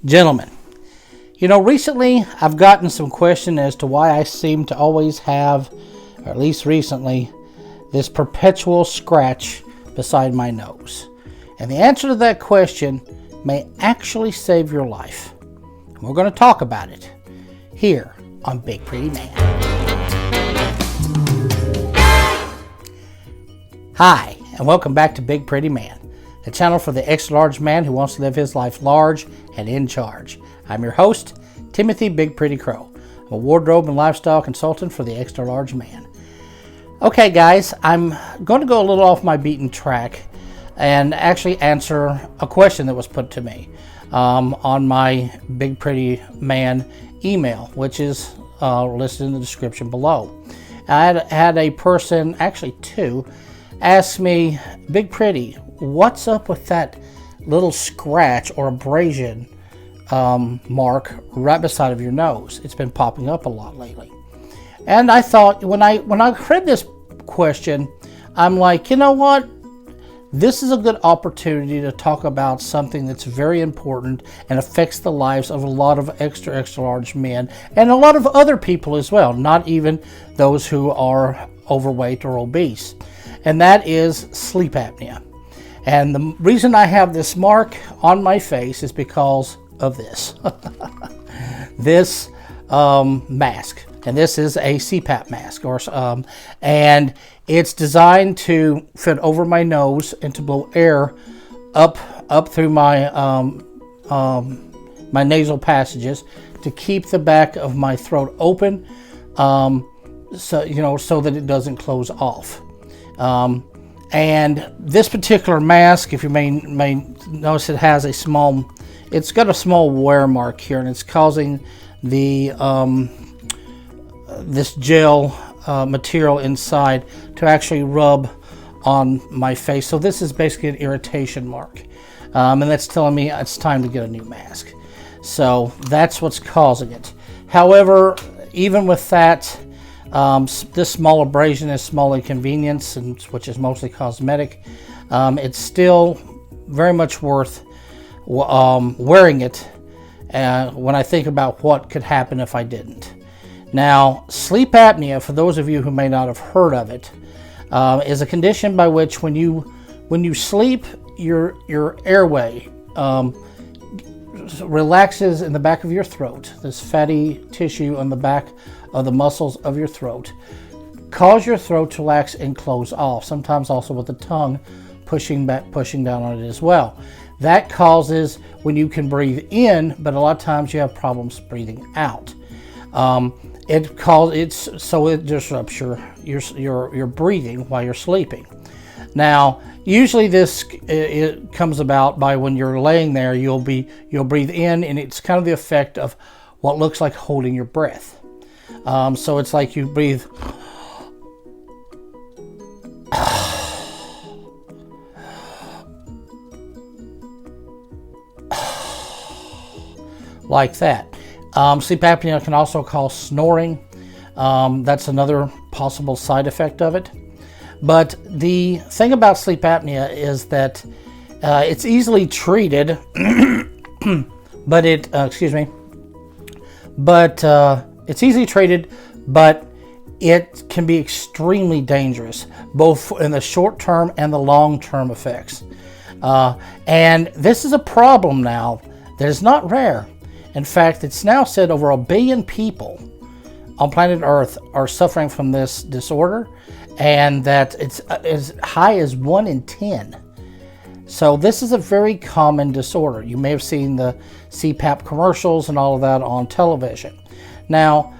Gentlemen, recently I've gotten some question as to why I seem to always have, or at least recently, this perpetual scratch beside my nose. And the answer to that question may actually save your life. And we're going to talk about it here on Big Pretty Man. Hi, and welcome back to Big Pretty Man, the channel for the extra large man who wants to live his life large and in charge. I'm your host, Timothy Big Pretty Crowe. I'm a wardrobe and lifestyle consultant for the extra large man. Okay guys, I'm going to go a little off my beaten track and actually answer a question that was put to me on my Big Pretty Man email, which is listed in the description below. I had a person, actually two, ask me, Big Pretty, what's up with that little scratch or abrasion mark right beside of your nose? It's been popping up a lot lately. And I thought, when I read this question, I'm like, you know what? This is a good opportunity to talk about something that's very important and affects the lives of a lot of extra large men and a lot of other people as well, not even those who are overweight or obese. And that is sleep apnea. And the reason I have this mark on my face is because of this. This mask. And this is a C-Pap mask. And it's designed to fit over my nose and to blow air up through my my nasal passages to keep the back of my throat open, so that it doesn't close off. And this particular mask, if you may notice, it's got a small wear mark here, and it's causing the this gel material inside to actually rub on my face. So this is basically an irritation mark, and that's telling me it's time to get a new mask. So that's what's causing it. However, even with that, this small abrasion is small inconvenience, which is mostly cosmetic. It's still very much worth wearing it when I think about what could happen if I didn't. Now, sleep apnea, for those of you who may not have heard of it, is a condition by which when you sleep, your airway relaxes in the back of your throat. This fatty tissue on the back of the muscles of your throat cause your throat to relax and close off, sometimes also with the tongue pushing down on it as well. That causes when you can breathe in, but a lot of times you have problems breathing out. It disrupts your breathing while you're sleeping. Now, usually it comes about by when you're laying there, you'll breathe in, and it's kind of the effect of what looks like holding your breath. So it's like you breathe like that. Sleep apnea can also cause snoring. That's another possible side effect of it. But the thing about sleep apnea is that it's easily treated, but it's easily treated, but it can be extremely dangerous, both in the short-term and the long-term effects. And this is a problem now that is not rare. In fact, it's now said over 1 billion people on planet Earth are suffering from this disorder, and that it's as high as 1 in 10. So this is a very common disorder. You may have seen the C-Pap commercials and all of that on television. Now,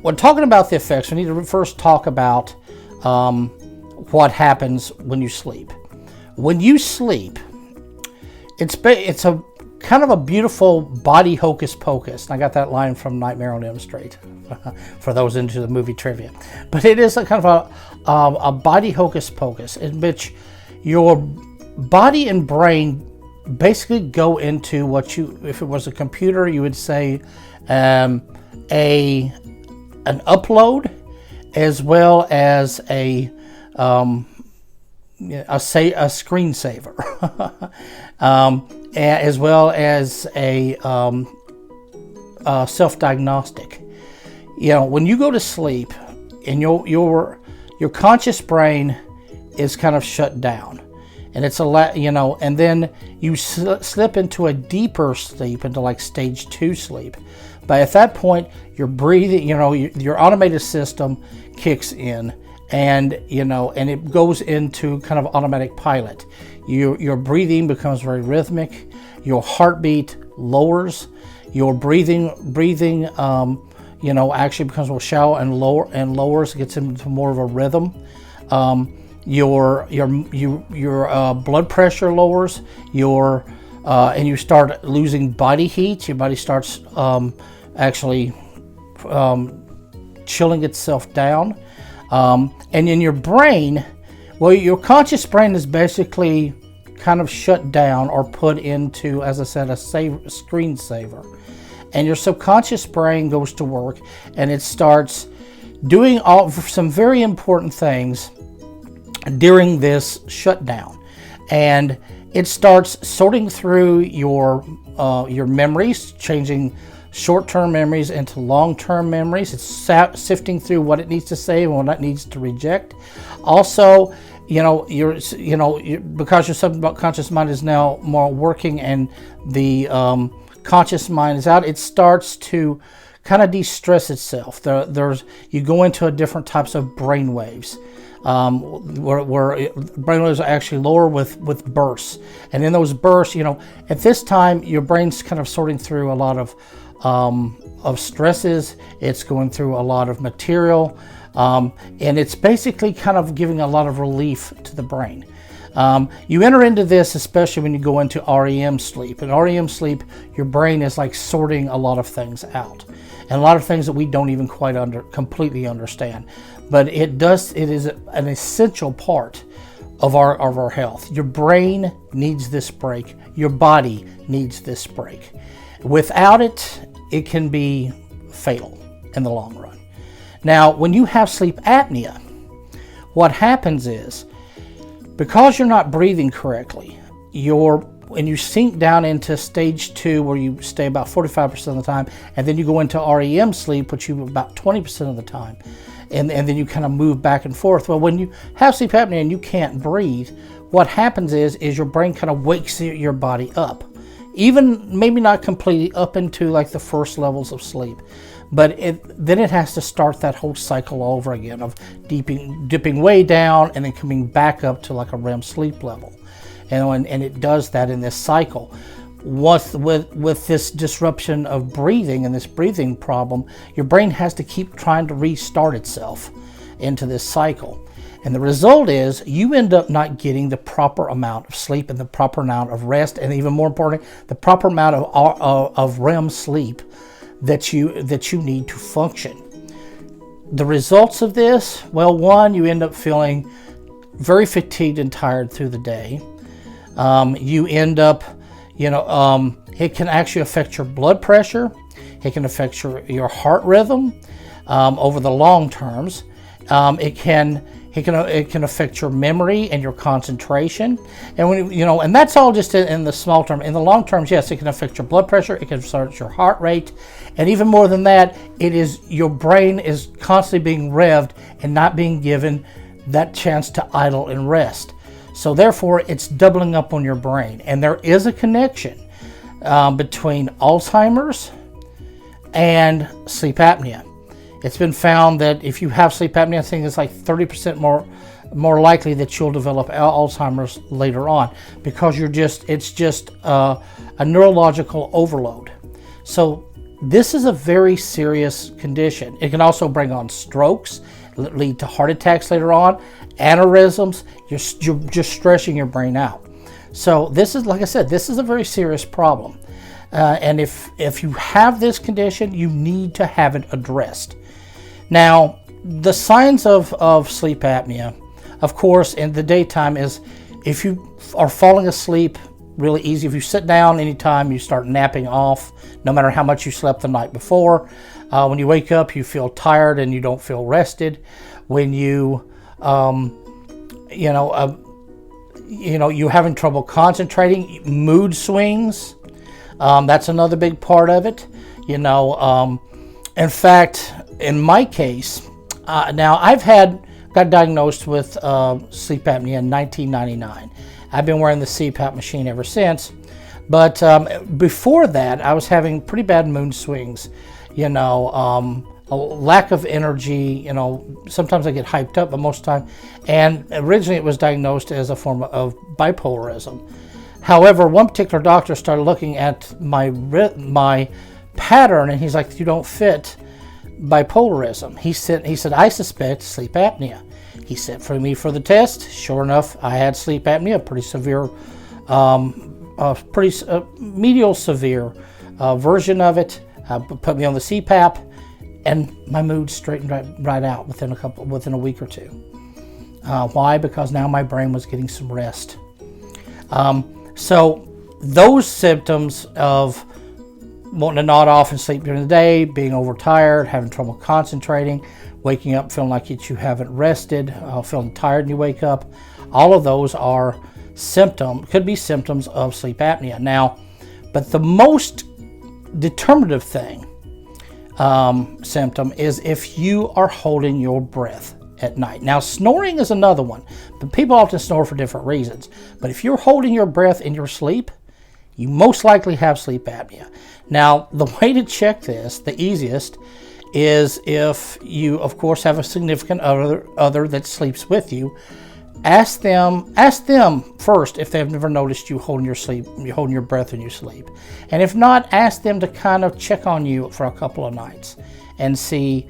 when talking about the effects, we need to first talk about what happens when you sleep. When you sleep, it's a kind of a beautiful body hocus pocus. And I got that line from Nightmare on Elm Street for those into the movie trivia. But it is a kind of a body hocus pocus in which your body and brain basically go into what if it was a computer, you would say an upload, as well as a screensaver. as well as a self-diagnostic. When you go to sleep and your conscious brain is kind of shut down, and it's and then you slip into a deeper sleep, into like stage 2 sleep. But at that point, your breathing, your automated system kicks in, and it goes into kind of automatic pilot. Your breathing becomes very rhythmic. Your heartbeat lowers. Your breathing actually becomes more shallow and lowers. It gets into more of a rhythm. Your blood pressure lowers. And you start losing body heat. Your body starts actually chilling itself down. And in your brain, well, your conscious brain is basically kind of shut down or put into, as I said, a screensaver. And your subconscious brain goes to work, and it starts doing some very important things during this shutdown. And it starts sorting through your memories, changing short-term memories into long-term memories. It's sifting through what it needs to save and what it needs to reject. Also, because your subconscious mind is now more working and the conscious mind is out, it starts to kind of de-stress itself. You go into different types of brain waves. Where brain waves are actually lower with bursts, and in those bursts, at this time your brain's kind of sorting through a lot of stresses. It's going through a lot of material, and it's basically kind of giving a lot of relief to the brain. You enter into this, especially when you go into REM sleep. In REM sleep, your brain is like sorting a lot of things out, and a lot of things that we don't even quite completely understand. But it is an essential part of our health. Your brain needs this break. Your body needs this break. Without it, it can be fatal in the long run. Now, when you have sleep apnea, what happens is, because you're not breathing correctly, when you sink down into stage 2, where you stay about 45% of the time, and then you go into REM sleep, which you about 20% of the time, and then you kind of move back and forth. Well, when you have sleep apnea and you can't breathe, what happens is your brain kind of wakes your body up. Even maybe not completely up into like the first levels of sleep, but then it has to start that whole cycle over again of dipping way down and then coming back up to like a REM sleep level. And it does that in this cycle. With this disruption of breathing and this breathing problem, your brain has to keep trying to restart itself into this cycle. And the result is you end up not getting the proper amount of sleep and the proper amount of rest, and even more importantly, the proper amount of REM sleep that you need to function. The results of this, well, one, you end up feeling very fatigued and tired through the day. You end up, it can actually affect your blood pressure. It can affect your heart rhythm over the long terms. It can affect your memory and your concentration, and and that's all just in the small term. In the long terms, yes, it can affect your blood pressure. It can affect your heart rate, and even more than that, your brain is constantly being revved and not being given that chance to idle and rest. So therefore, it's doubling up on your brain, and there is a connection between Alzheimer's and sleep apnea. It's been found that if you have sleep apnea, I think it's like 30% more likely that you'll develop Alzheimer's later on, because it's just a neurological overload. So this is a very serious condition. It can also bring on strokes, lead to heart attacks later on, aneurysms. You're just stressing your brain out. So this is, like I said, this is a very serious problem. And if you have this condition, you need to have it addressed. Now, the signs of sleep apnea, of course, in the daytime is if you are falling asleep really easy. If you sit down anytime, you start napping off, no matter how much you slept the night before. When you wake up, you feel tired and you don't feel rested. When you you having trouble concentrating, mood swings. That's another big part of it. In fact, in my case, now got diagnosed with sleep apnea in 1999. I've been wearing the C-Pap machine ever since. But before that, I was having pretty bad mood swings, a lack of energy, sometimes I get hyped up, but most of the time. And originally it was diagnosed as a form of bipolarism. However, one particular doctor started looking at my pattern, and he's like, you don't fit bipolarism. He said, I suspect sleep apnea. He sent for me for the test. Sure enough, I had sleep apnea, pretty severe, medial severe version of it. Put me on the C-Pap, and my mood straightened right out within a week or two. Why? Because now my brain was getting some rest. So those symptoms of wanting to nod off and sleep during the day, being overtired, having trouble concentrating, waking up feeling like you haven't rested, feeling tired when you wake up, all of those could be symptoms of sleep apnea. Now, but the most determinative symptom is if you are holding your breath at night. Now, snoring is another one, but people often snore for different reasons. But if you're holding your breath in your sleep, you most likely have sleep apnea. Now, the way to check this, the easiest, is if you, of course, have a significant other that sleeps with you. Ask them first if they've never noticed you holding your breath when you sleep. And if not, ask them to kind of check on you for a couple of nights and see,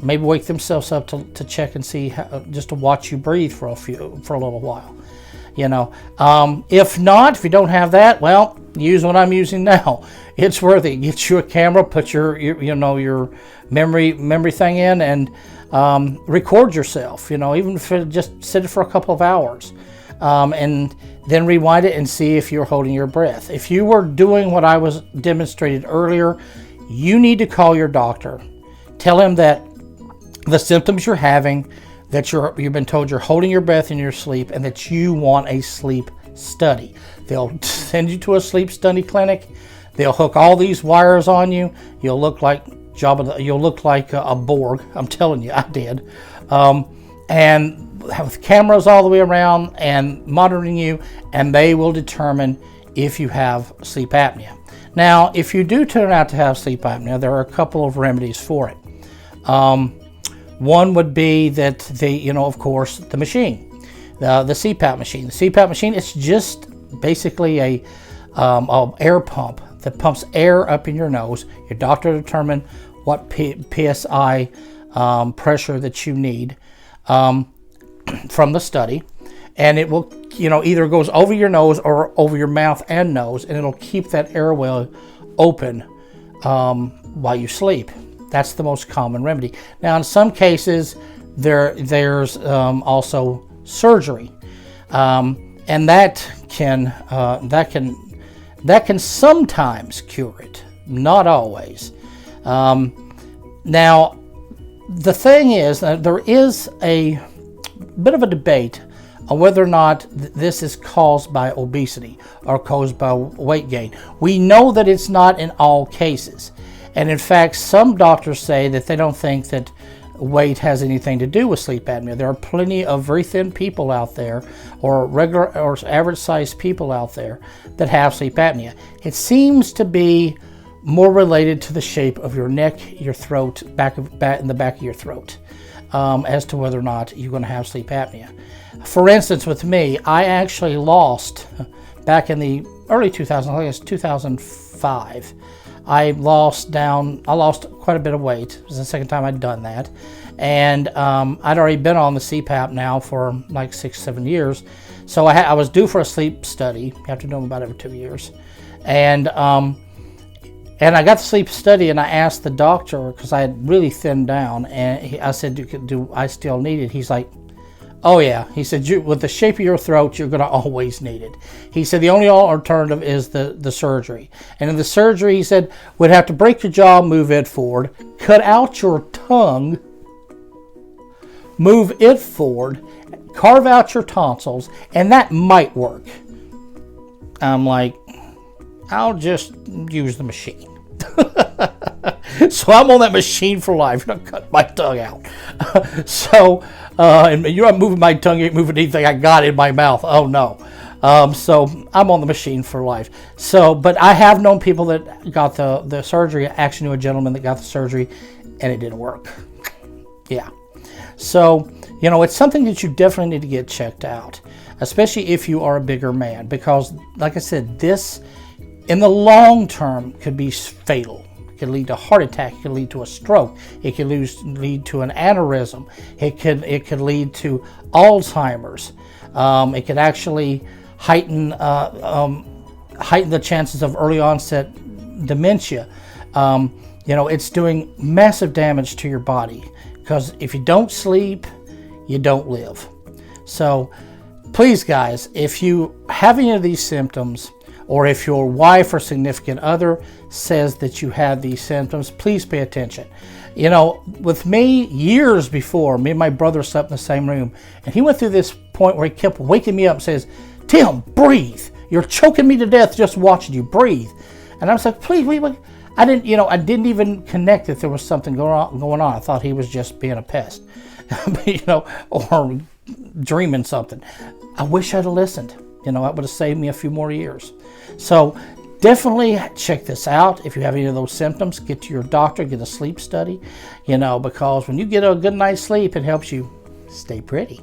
maybe wake themselves up to check and see just to watch you breathe for a little while. If not, if you don't have that, well, use what I'm using now. It's worth it. Get you a camera, put your memory thing in, and record yourself, even if it just sit it for a couple of hours, and then rewind it and see if you're holding your breath. If you were doing what I was demonstrated earlier, you need to call your doctor. Tell him that the symptoms you're having, that you've been told you're holding your breath in your sleep, and that you want a sleep study. They'll send you to a sleep study clinic. They'll hook all these wires on you. You'll look like a Borg. I'm telling you, I did. And with cameras all the way around and monitoring you, and they will determine if you have sleep apnea. Now, if you do turn out to have sleep apnea, there are a couple of remedies for it. One would be that of course, the machine, the C-Pap machine. The C-Pap machine, it's just basically a air pump that pumps air up in your nose. Your doctor will determine what PSI pressure that you need from the study, and it will either goes over your nose or over your mouth and nose, and it'll keep that airway open while you sleep. That's the most common remedy. Now, in some cases, there's also surgery, and that can sometimes cure it, not always. Now, the thing is, there is a bit of a debate on whether or not this is caused by obesity or caused by weight gain. We know that it's not in all cases. And in fact, some doctors say that they don't think that weight has anything to do with sleep apnea. There are plenty of very thin people out there, or regular or average sized people out there, that have sleep apnea. It seems to be more related to the shape of your neck, your throat, in the back of your throat, as to whether or not you're going to have sleep apnea. For instance, with me, I actually lost, back in the early 2000s, I think it was 2005, I lost quite a bit of weight. It was the second time I'd done that. And I'd already been on the C-Pap now for like 6-7 years. So I was due for a sleep study. You have to do them about every 2 years. And I got the sleep study, and I asked the doctor, because I had really thinned down, and I said, do I still need it? He's like, oh yeah. He said, with the shape of your throat, you're going to always need it. He said, the only alternative is the surgery. And in the surgery, he said, we'd have to break your jaw, move it forward, cut out your tongue, move it forward, carve out your tonsils, and that might work. I'm like, I'll just use the machine. So I'm on that machine for life. You're not cutting my tongue out. And you're not moving my tongue, you ain't moving anything I got in my mouth. Oh no. So I'm on the machine for life. But I have known people that got the surgery. I actually knew a gentleman that got the surgery and it didn't work. Yeah. So, it's something that you definitely need to get checked out, especially if you are a bigger man, because like I said, this in the long term could be fatal. It could lead to a heart attack. It could lead to a stroke. It could lead to an aneurysm. It could lead to Alzheimer's. It could actually heighten the chances of early onset dementia. It's doing massive damage to your body, because if you don't sleep, you don't live. So please, guys, if you have any of these symptoms, or if your wife or significant other says that you have these symptoms, please pay attention. With me, years before, me and my brother slept in the same room, and he went through this point where he kept waking me up and says, "Tim, breathe. You're choking me to death just watching you. Breathe." And I was like, "Please, wait." I didn't even connect that there was something going on. I thought he was just being a pest, or dreaming something. I wish I'd have listened. That would have saved me a few more years. So definitely check this out. If you have any of those symptoms, get to your doctor, get a sleep study, because when you get a good night's sleep, it helps you stay pretty.